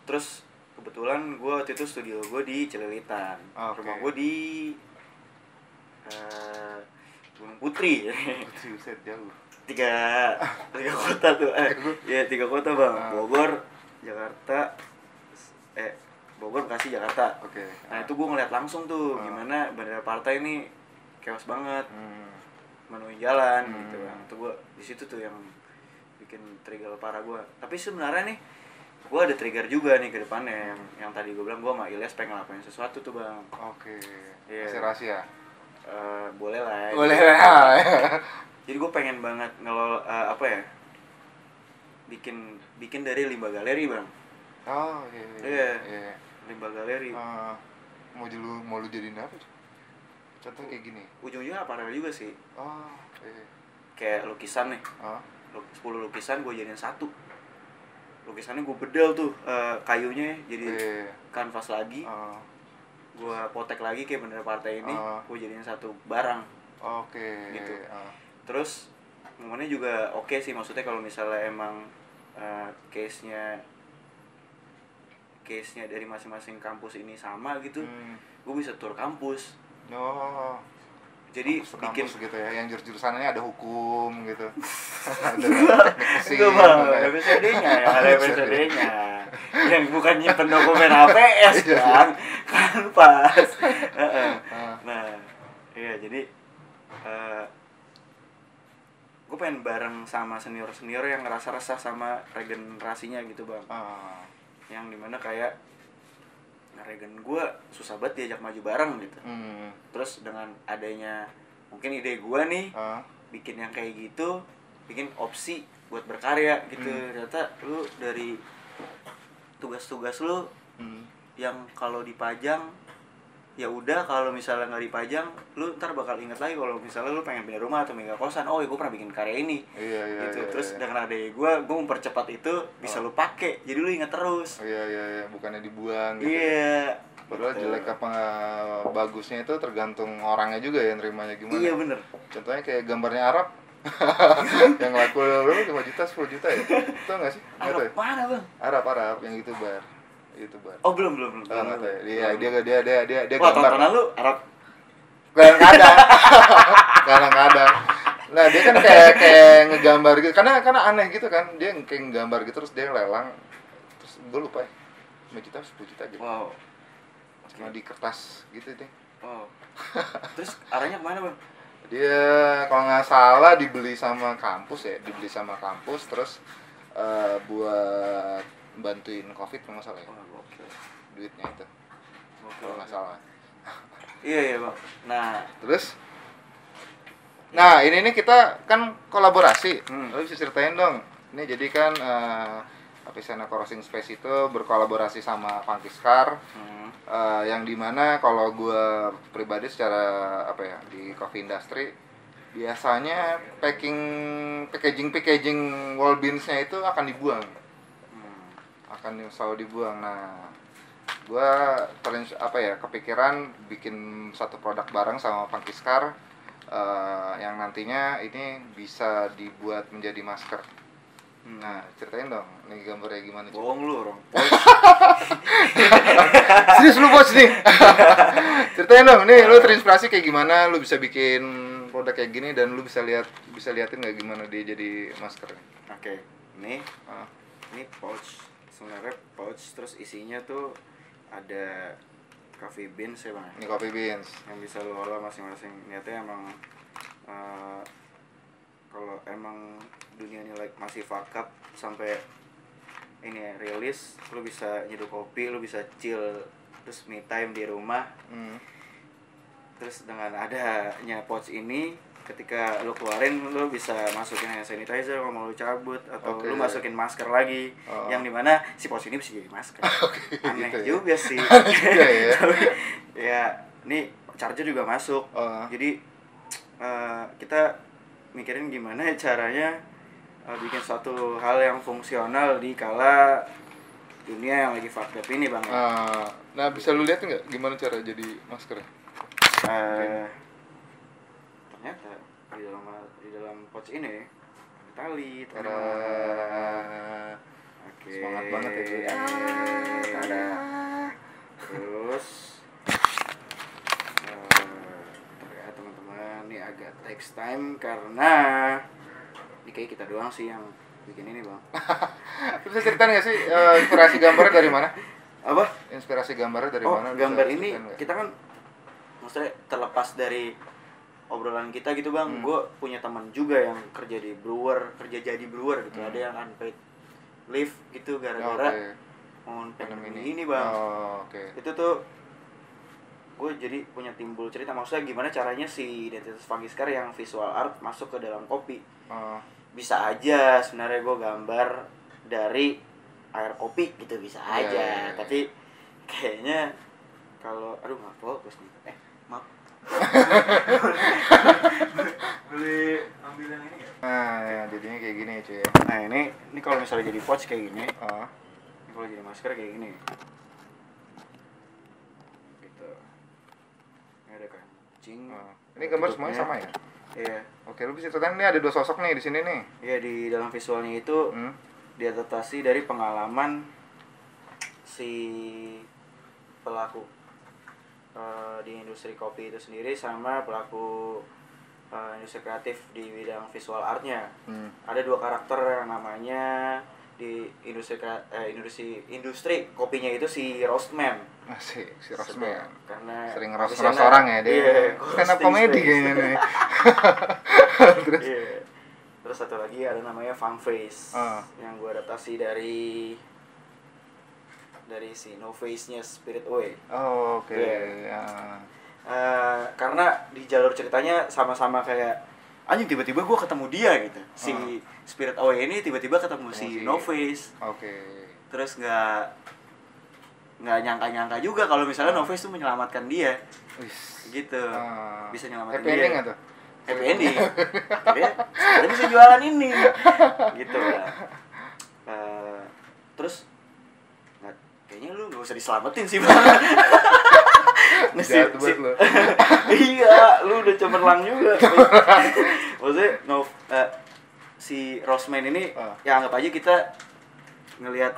terus kebetulan gue waktu itu studio gue di Celilitan, rumah gue di Gunung Putri. Buset jauh. Tiga kota tuh, tiga kota bang, Bogor, Jakarta, Bogor, Bekasi, Jakarta. Nah itu gue ngeliat langsung tuh gimana bendera partai ini chaos banget, menuju jalan gitu bang. Itu gue di situ tuh yang bikin trigger parah gue. Tapi sebenarnya nih gue ada trigger juga nih ke depannya yang tadi gue bilang gue sama Ilyas pengen ngelakuin sesuatu tuh bang. Masih rahasia? Boleh lah. Boleh lah. Jadi gue pengen banget apa ya, bikin dari limbah galeri bang. Iya. Limbah galeri. Mau lu jadiin apa? Contoh kayak gini. Ujung-ujungnya aparel juga sih. Iya. Kayak lukisan nih. 10 lukisan gue jadiin satu. Lukisannya gue bedel tuh kayunya jadi kanvas lagi. Gue potek lagi kayak bendera partai ini. Gue jadiin satu barang. Gitu. Terus momennya juga oke sih, maksudnya kalau misalnya emang case-nya dari masing-masing kampus ini sama gitu, gue bisa tur kampus. Jadi bikin gitu ya, yang jurusannya ada hukum gitu. Ada teknik mesin. Ada PCD-nya. Yang bukan nyimpen dokumen HPS kan pas. Nah, iya jadi gue pengen bareng sama senior yang ngerasa resah sama regenerasinya gitu bang. Yang dimana kayak regen gue susah banget diajak maju bareng gitu. Terus dengan adanya mungkin ide gue nih bikin yang kayak gitu, bikin opsi buat berkarya gitu. Ternyata lu dari tugas-tugas lu yang kalau dipajang ya udah, kalau misalnya nggak dipajang lu ntar bakal inget lagi kalau misalnya lu pengen pindah rumah atau pindah kosan, gue pernah bikin karya ini. Gitu. Terus dengan adanya gue mempercepat itu bisa lu pakai, jadi lu inget terus. Bukannya dibuang gitu. Padahal gitu. Jelek apa bagusnya itu tergantung orangnya juga ya nerimanya gimana. Iya bener. Contohnya kayak gambarnya Arab yang laku 5 juta 10 juta ya, tau nggak sih? Arab mana bang? Arab yang YouTuber. Oh belum. Nggak tahu ya. Dia wah, gambar. tontonan lu Arab. Kadang-kadang. Nah dia kan kayak ngegambar gitu, karena aneh gitu kan, dia kayak ngegambar gitu terus dia lelang, terus gue lupa ya 5 juta 10 juta gitu. Wow. cuma di kertas gitu deh. Oh. Terus arahnya kemana bang? Dia kalau nggak salah dibeli sama kampus, terus buat bantuin COVID kalau nggak salah ya. Oh, oke. Duitnya itu kalau nggak salah. Iya bang. Nah ini kita kan kolaborasi. Lo bisa ceritain dong. Ini jadi kan Avicenna Crossing Space itu berkolaborasi sama Funky Scar. Yang dimana kalau gue pribadi secara di coffee industry biasanya packaging wall beans-nya itu akan dibuang, akan selalu dibuang. Nah gue kepikiran bikin satu produk bareng sama Funky Scar yang nantinya ini bisa dibuat menjadi masker. Nah, ceritain dong, ini gambarnya gimana? Bohong lu, orang. Serius lu bos nih. Ceritain dong, nih lu terinspirasi kayak gimana, lu bisa bikin produk kayak gini dan lu bisa liatin nggak gimana dia jadi masker. Oke. Ini pouch, sebenarnya pouch, terus isinya tuh ada coffee beans ya bang. Ini coffee beans yang bisa lu olah masing-masing. Niatnya emang kalau emang dunia ini masih fuck up sampai ini ya, rilis, lu bisa nyeduh kopi, lu bisa chill, terus me time di rumah. Terus dengan adanya pouch ini, ketika lu keluarin, lu bisa masukin hand sanitizer kalau mau lu cabut, atau lu masukin masker lagi, yang dimana si pouch ini bisa jadi masker. Aneh gitu juga sih. Ya, ini charger juga masuk. Jadi kita mikirin gimana caranya bikin suatu hal yang fungsional di kala dunia yang lagi fucked up ini bang. Nah bisa lu lihat nggak gimana cara jadi masker? Ternyata di dalam pouch ini tali. Semangat banget ya cuy. Terus terlihat teman-teman, ini agak takes time karena ini kayak kita doang sih yang bikin ini bang. Bisa ceritain nggak sih inspirasi gambarnya dari mana? Apa? Inspirasi gambarnya dari mana? Gambar ini kita kan maksudnya terlepas dari obrolan kita gitu bang. Gue punya teman juga yang kerja jadi brewer gitu. Ada yang unpaid leave gitu gara-gara pandemi ini bang. Itu tuh gue jadi punya timbul cerita, maksudnya gimana caranya si identitas Funky Scar yang visual art masuk ke dalam kopi. Bisa aja sebenarnya gue gambar dari air kopi gitu, bisa aja. Tapi kayaknya kalau nggak fokus nih. Maaf. Boleh ambil yang ini nggak? Nah, jadinya kayak gini cuy. Nah ini kalau misalnya jadi pouch kayak gini. Ini kalau jadi masker kayak gini. Gitu. Ini ada kancing. Ini gambar semuanya sama ya? Iya. Oke, lu bisa ceritain nih ada dua sosok nih di sini nih. Iya, di dalam visualnya itu diadaptasi dari pengalaman si pelaku di industri kopi itu sendiri sama pelaku industri kreatif di bidang visual artnya. Ada dua karakter yang namanya di industri kopinya itu si Roastman. Si Roastman. Karena sering roast orang ya dia. Stand up komedi kayaknya nih. Terus satu lagi ada namanya Fun Face yang gue adaptasi dari si No Face-nya Spirit Away. Karena di jalur ceritanya sama-sama kayak anjing, tiba-tiba gue ketemu dia gitu. Si Spirit Away ini tiba-tiba ketemu si No Face. Terus nggak nyangka juga kalau misalnya No Face tuh menyelamatkan dia. Gitu. Bisa nyelamatin dia. Happy ending atau? Happy ending. Dia bisa jualan ini. Gitu lah. Terus kayaknya lu gak usah diselamatin sih bang. Jahat banget lo. Iya, lu udah cemerlang juga. Maksudnya si Roastman ini ya anggap aja kita ngelihat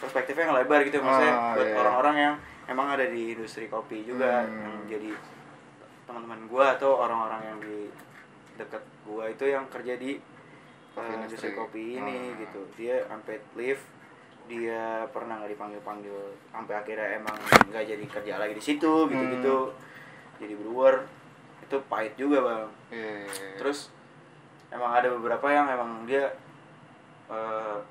perspektifnya yang lebar gitu. Maksudnya buat orang-orang yang emang ada di industri kopi juga, yang jadi teman-teman gua atau orang-orang yang di dekat gua itu yang kerja di industri kopi ini gitu. Dia unpaid leave dia pernah nggak dipanggil sampai akhirnya emang nggak jadi kerja lagi di situ gitu jadi brewer itu pahit juga bang. Terus emang ada beberapa yang emang dia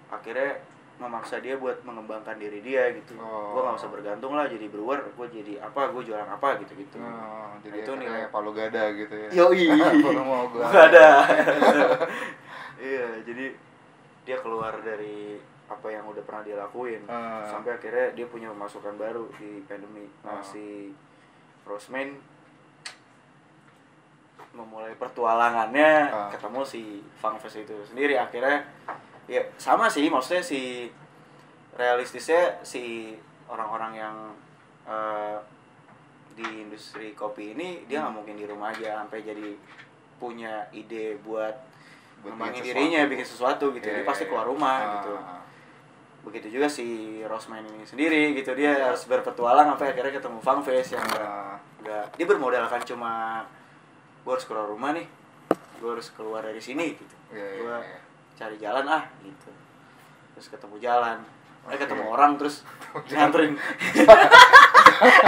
akhirnya memaksa dia buat mengembangkan diri dia gitu. Gue nggak usah bergantung lah jadi brewer, gue jadi apa, gue jualan apa gitu. Jadi itu nilai Palu Gada gitu ya. Yoi. Palu mau gua. Gada. Iya, jadi dia keluar dari apa yang udah pernah dia lakuin sampai akhirnya dia punya pemasukan baru di pandemi. Si Roseman memulai pertualangannya ketemu si Funkfest itu sendiri. Akhirnya ya sama sih, maksudnya si realistisnya si orang-orang yang di industri kopi ini dia nggak mungkin di rumah aja sampai jadi punya ide buat ngembangin dirinya, bikin sesuatu gitu. Dia pasti keluar rumah gitu. Begitu juga si Roseman ini sendiri gitu, dia harus berpetualang sampai akhirnya ketemu Funkfest yang enggak dia bermodalkan cuma gue harus keluar rumah nih, gue harus keluar dari sini gitu. Gue cari jalan gitu. Terus ketemu jalan, ketemu orang terus nganterin.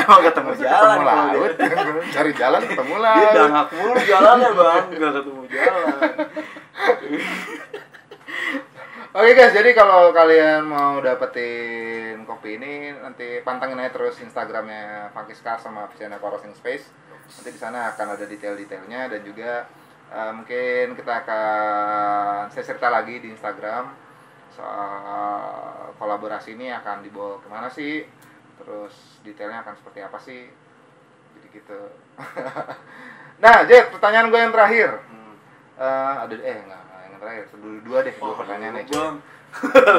Emang ketemu jalan, ketemu laut, cari jalan ketemu lah. Dia dangak mulu jalannya bang, nggak ketemu jalan. Oke guys, jadi kalau kalian mau dapetin kopi ini nanti pantengin aja terus Instagramnya Funky Scars sama channel Corrosing Space. Nanti di sana akan ada detail-detailnya dan juga mungkin kita akan saya cerita lagi di Instagram soal kolaborasi ini akan dibawa kemana sih, terus detailnya akan seperti apa sih, jadi gitu. Nah, Jet, pertanyaan gue yang terakhir. Ada enggak yang terakhir, dua pertanyaan nih.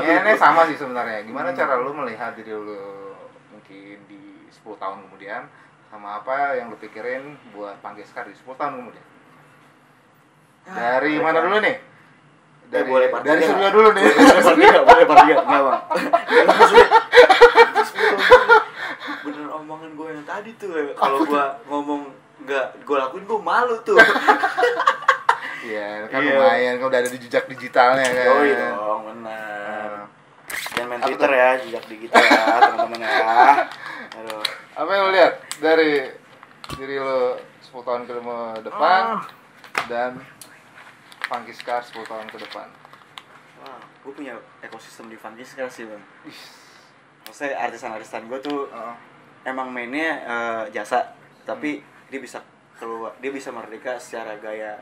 Ini sama sih sebenarnya. Gimana cara lu melihat diri lu mungkin di 10 tahun kemudian, sama apa yang lu pikirin buat Funky Scars di 10 tahun kemudian? Dari mana dulu nih? Dari Surya dulu nih. Boleh Pardia, enggak bang. Bener omongan gue yang tadi tuh, kalau gue ngomong nggak gue lakuin gue malu tuh. Iya, kan lumayan, kan udah ada di jejak digitalnya kan. Oh iya dong, benar. Jangan main Twitter ya, jejak digital ya teman-teman ya. Aduh. Apa yang lo lihat dari diri lo 10 tahun ke depan dan Funky Scars 10 tahun ke depan? Wah, gue punya ekosistem di Funky Scars sih bang. Maksudnya artisan-artisan gue tuh emang mainnya jasa, tapi dia bisa keluar, dia bisa merdeka secara gaya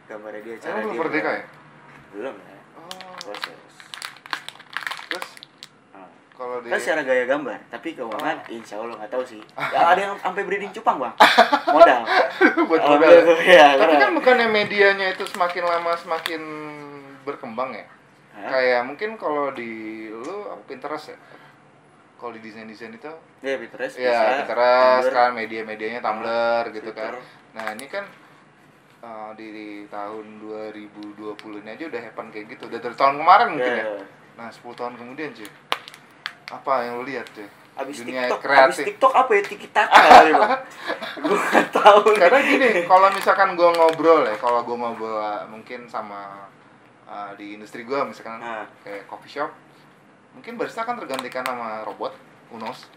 gambarnya dia. Cara belum dia merdeka ya? Belum ya. Proses. Terus kalau kan secara gaya gambar, tapi keuangan insya Allah nggak tahu sih. Ya, ada yang sampai breeding cupang bang, modal. Buat modal. Ya, tapi kan bukannya medianya itu semakin lama semakin berkembang ya? Kayak mungkin kalau di lu Pinterest ya? Kalau di desain itu ya Pinterest ya, Pinterest kan media-medianya Tumblr gitu Twitter. Kan. Nah, ini kan di tahun 2020 ini aja udah happen kayak gitu. Udah dari tahun kemarin mungkin ya. Nah, 10 tahun kemudian cuy. Apa yang lu lihat cuy? Dunia kreatif. Abis TikTok apa ya? Tiki-taka kali bang. Gue gak tau. Karena gini, kalau misalkan gue ngobrol ya, kalau gue ngobrol mungkin sama di industri gue misalkan kayak coffee shop, mungkin barista kan tergantikan sama robot, Unos.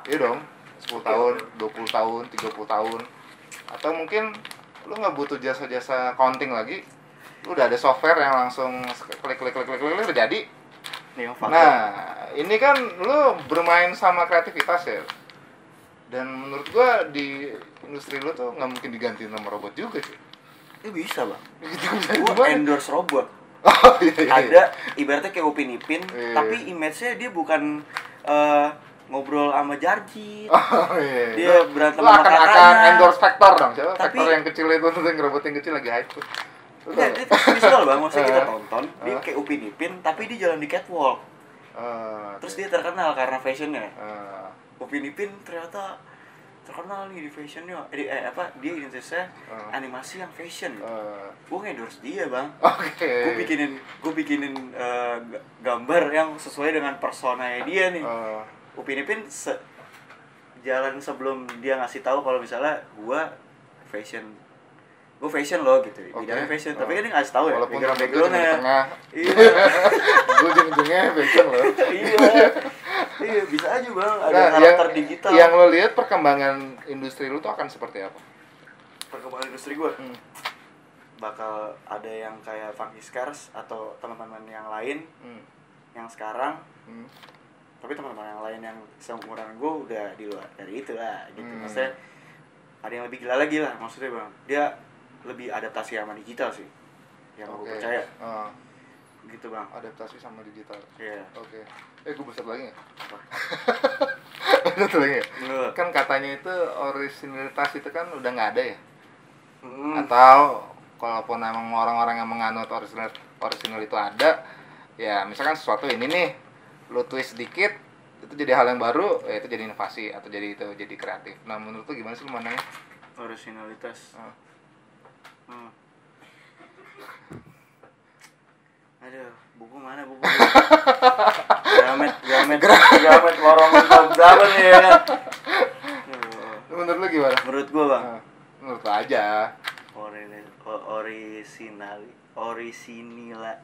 Iya dong, 10 tahun, 20 tahun, 30 tahun. Atau mungkin lu nggak butuh jasa-jasa counting lagi, lu udah ada software yang langsung klik udah jadi. Nah, ini kan lu bermain sama kreativitas ya. Dan menurut gua di industri lu tuh nggak mungkin diganti sama robot juga sih. Bisa bang. Gua endorse robot. Oh, iya. Ada ibaratnya kayak Upin Ipin, tapi image-nya dia bukan ngobrol sama Jarjit. Oh, iya. Dia berantem sama kakaknya. Akan endorse Vector dong. Siapa? Tapi, Vector yang kecil itu tuh, yang robot yang kecil lagi hype tuh. Enggak, dia visual bang, maksudnya kita tonton, dia kayak Upin Ipin, tapi dia jalan di catwalk. Terus dia terkenal karena fashionnya. Upin Ipin ternyata terkenal nih di fashionnya. Dia Indonesia animasi yang fashion. Gue endorse dia bang. Oke. Gue bikinin gambar yang sesuai dengan personanya dia nih. Upin Ipin jalan sebelum dia ngasih tahu kalau misalnya gue gue fashion loh gitu, bidangnya fashion, tapi kan dia nggak tahu ya walaupun backgroundnya di tengah iya gue ujung-ujungnya fashion loh. iya bisa aja bang, ada Nah, karakter digital. Yang lo lihat perkembangan industri lo tuh akan seperti apa? Perkembangan industri gue bakal ada yang kayak Funky Scars atau teman-teman yang lain yang sekarang, tapi teman-teman yang lain yang seumuran gue udah di luar dari itu lah gitu. Maksudnya ada yang lebih gila lagi lah maksudnya bang, dia lebih adaptasi sama digital sih yang gue percaya. Gitu bang, adaptasi sama digital. Iya. Oke. Gue besar lagi nggak? Betul lagi ya? Kan katanya itu originalitas itu kan udah nggak ada ya? Atau kalaupun emang orang-orang yang menganut original itu ada, ya misalkan sesuatu ini nih lu twist sedikit itu jadi hal yang baru, ya itu jadi inovasi atau jadi kreatif. Nah menurut lu gimana sih lu mandangnya? Originalitas. Aduh, buku mana buku? Gramet lorong berapa nih ya kan? Menurut lu gimana? Menurut gua bang. Menurut lu aja. Orisinila.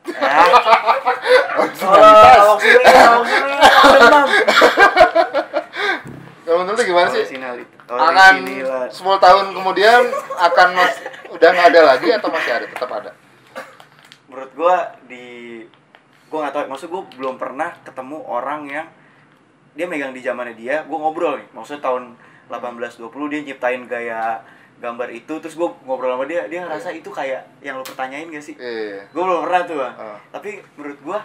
Kalau menurut lu gimana sih? Akan 10 tahun kemudian akan udah nggak ada lagi atau masih ada? Tetap ada. Menurut gue gue nggak tahu, maksud gue belum pernah ketemu orang yang dia megang di zamannya dia, gue ngobrol nih, maksudnya tahun 1820 dia nyiptain gaya gambar itu, terus gue ngobrol sama dia ngerasa itu kayak yang lo pertanyain gak sih? Gue belum pernah tuh bang. Tapi menurut gue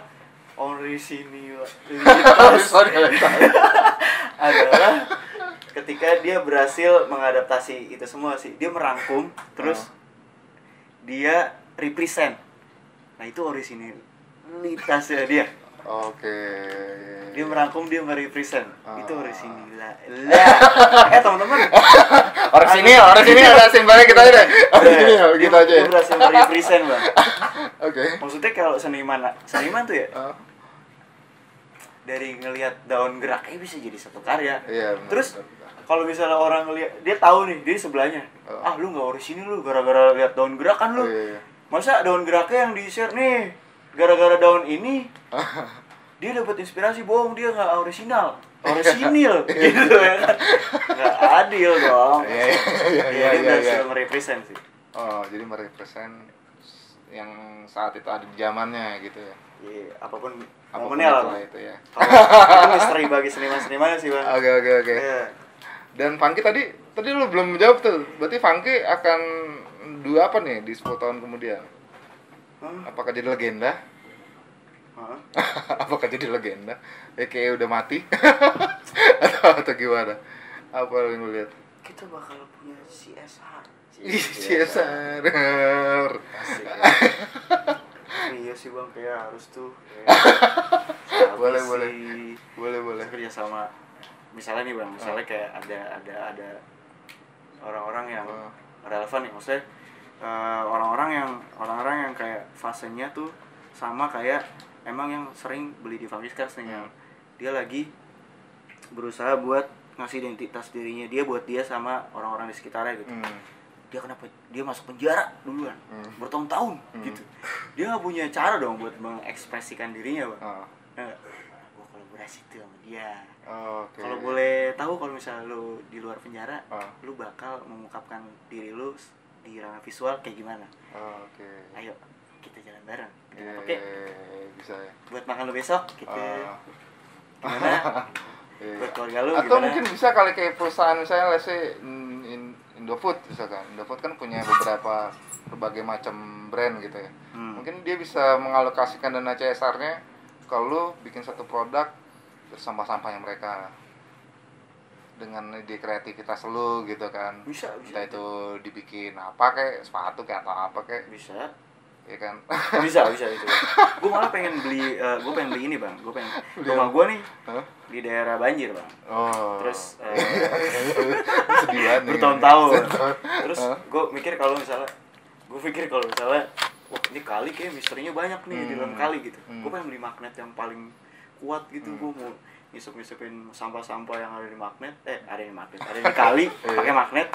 originalitas adalah ketika dia berhasil mengadaptasi itu semua sih, dia merangkum terus dia represent. Nah itu originalitasnya dia. Oke. Dia merangkum, dia merepresent. Itu original. Teman-teman. Original ada simbolnya kita aja deh. Original gitu aja. Dia berhasil merepresent bang. Oke. Maksudnya kalau seniman tuh ya. Dari ngelihat daun geraknya bisa jadi satu karya. Iya. Terus kalau misalnya orang ngelihat, dia tahu nih, dia sebelahnya. Lu nggak orisinil lu gara-gara lihat daun gerak kan lu. Iya. Masa daun geraknya yang di-share nih gara-gara daun ini dia dapat inspirasi, bohong, dia nggak orisinil gitu ya kan, nggak adil dong. Dia bisa merepresent sih. Jadi merepresent yang saat itu ada di zamannya gitu ya. Iya, apapun momennya lah itu ya. Itu misteri bagi seniman sih bang. Oke. Yeah. Dan Funky tadi lu belum menjawab tuh. Berarti Funky akan dua apa nih di 10 tahun kemudian? Apakah jadi legenda? Apakah jadi legenda? Kayak udah mati? atau gimana? Apa yang lu lihat? Kita bakal punya CSR. CSR. Iya sih bang, kayak harus tuh. Boleh. Kerja sama. Misalnya nih bang, kayak ada orang-orang yang relevan nih, maksudnya orang-orang yang kayak fasenya tuh sama kayak emang yang sering beli di Funky Scars nih, yang dia lagi berusaha buat ngasih identitas dirinya dia buat dia sama orang-orang di sekitarnya gitu. Dia kenapa dia masuk penjara duluan bertahun-tahun gitu, dia nggak punya cara dong buat mengekspresikan dirinya bang. Gue kolaborasi tuh sama dia. Kalau boleh tahu, kalau misalnya lu di luar penjara, lu bakal mengungkapkan diri lu di ranah visual kayak gimana? Ayo kita jalan bareng. Oke. Bisa ya. Buat makan lu besok kita gimana? Buat keluarga lu atau gimana? Mungkin bisa kali kayak perusahaan misalnya let's say Indofood misalkan. Indofood kan punya berbagai macam brand gitu ya. Mungkin dia bisa mengalokasikan dana CSR-nya kalau lu bikin satu produk sampah-sampahnya mereka dengan ide kreativitas lu gitu kan. Bisa. Entah itu dibikin apa kayak sepatu kayak apa kayak bisa. Ya kan? Bisa itu. Gue malah pengen beli ini bang. Rumah gue nih di daerah banjir bang. Terus sedih banget bertahun-tahun. Terus gue pikir kalau misalnya wah ini kali kayak misterinya banyak nih di dalam kali gitu. Gue pengen beli magnet yang paling kuat gitu. Gue mau ngisep-ngisepin sampah-sampah yang ada di magnet, ada di kali pakai magnet.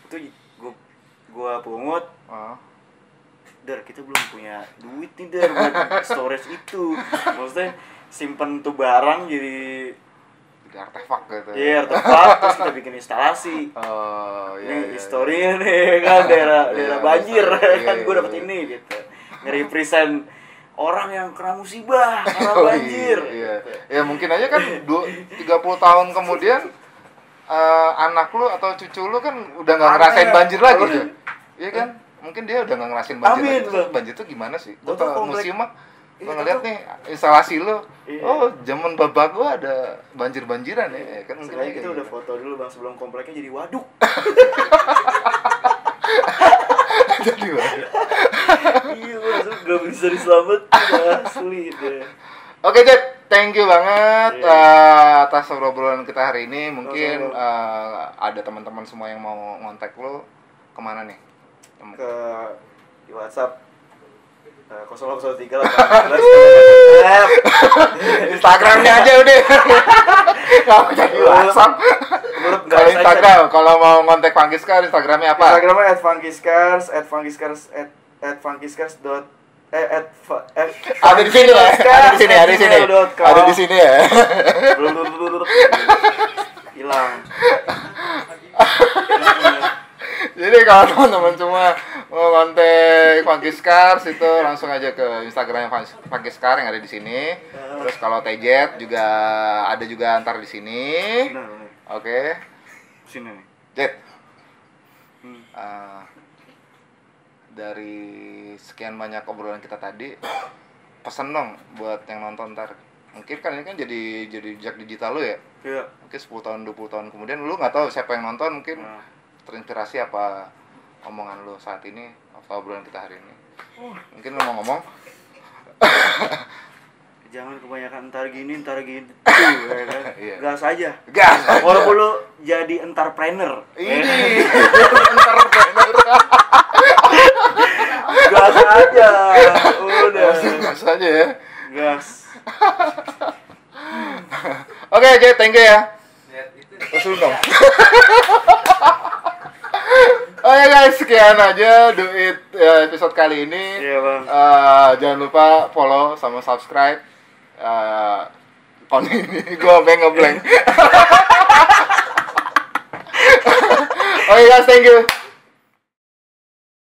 Itu gue gua pungut, Oh. Dar, kita belum punya duit nih Dar buat storage itu. Maksudnya simpen tuh barang jadi artefak gitu. iya, artefak, terus kita bikin instalasi. Oh, iya. Ini historinya nih kan daerah banjir kan gue dapet iya. ini gitu. Nge-represent orang yang kena musibah karena Oh, banjir. iya. Gitu. Ya mungkin aja kan 30 tahun kemudian anak lu atau cucu lu kan udah nggak ngerasain banjir lagi tuh. Iya kan? Mungkin dia udah nggak ngerasain banjir Amin, lagi. Bang. Banjir tuh gimana sih? Gua Tuh, ke komplek. museum mah Iya, gua ngeliat tuh. nih instalasi lu. Iya. Oh, zaman bapak gua ada banjir-banjiran ya. Kan mungkin Sekarang aja kita kayak udah gitu. foto dulu bang sebelum kompleknya jadi waduk. Jadi banget. Iya, gue langsung gak bisa diselamatin asli deh. Oke, Jet, thank you banget Iya. atas obrolan kita hari ini. Mungkin Sama-sama. ada teman-teman semua yang mau ngontak lo kemana nih? Ke di WhatsApp 003 Instagramnya aja udah. Nggak mau jadi WhatsApp. Kalau Instagram, kalau mau ngontak Funkiskars, Instagramnya apa? Instagramnya @funkiskars Ada di sini ya, ada di sini ya. Hilang. Jadi kalau teman-teman semua mau kontak Funkiskars itu langsung aja ke Instagramnya Funkiskars yang ada di sini. Terus kalau Tejet juga ada juga ntar di sini. Oke. Sini nih. Jet. Dari sekian banyak obrolan kita tadi, pesan dong buat yang nonton ntar. Mungkin kan ini kan jadi jejak digital lu ya. Iya. Mungkin 10 tahun 20 tahun kemudian lu nggak tahu siapa yang nonton, mungkin terinspirasi apa omongan lu saat ini atau obrolan kita hari ini. Mungkin lu mau ngomong. Jangan kebanyakan entar gini ya kan. Iya. Gas aja. Gas. Walaupun lu jadi entrepreneur. Ini entrepreneur. Gas aja. Udah. Gas aja ya. Gas. Oke, Jet, thank you ya. Terus lu dong. Oke guys, sekian aja Do It episode kali ini. Iya, Bang. Jangan lupa follow sama subscribe. Kon ini gua ngeblank. Oke guys, thank you.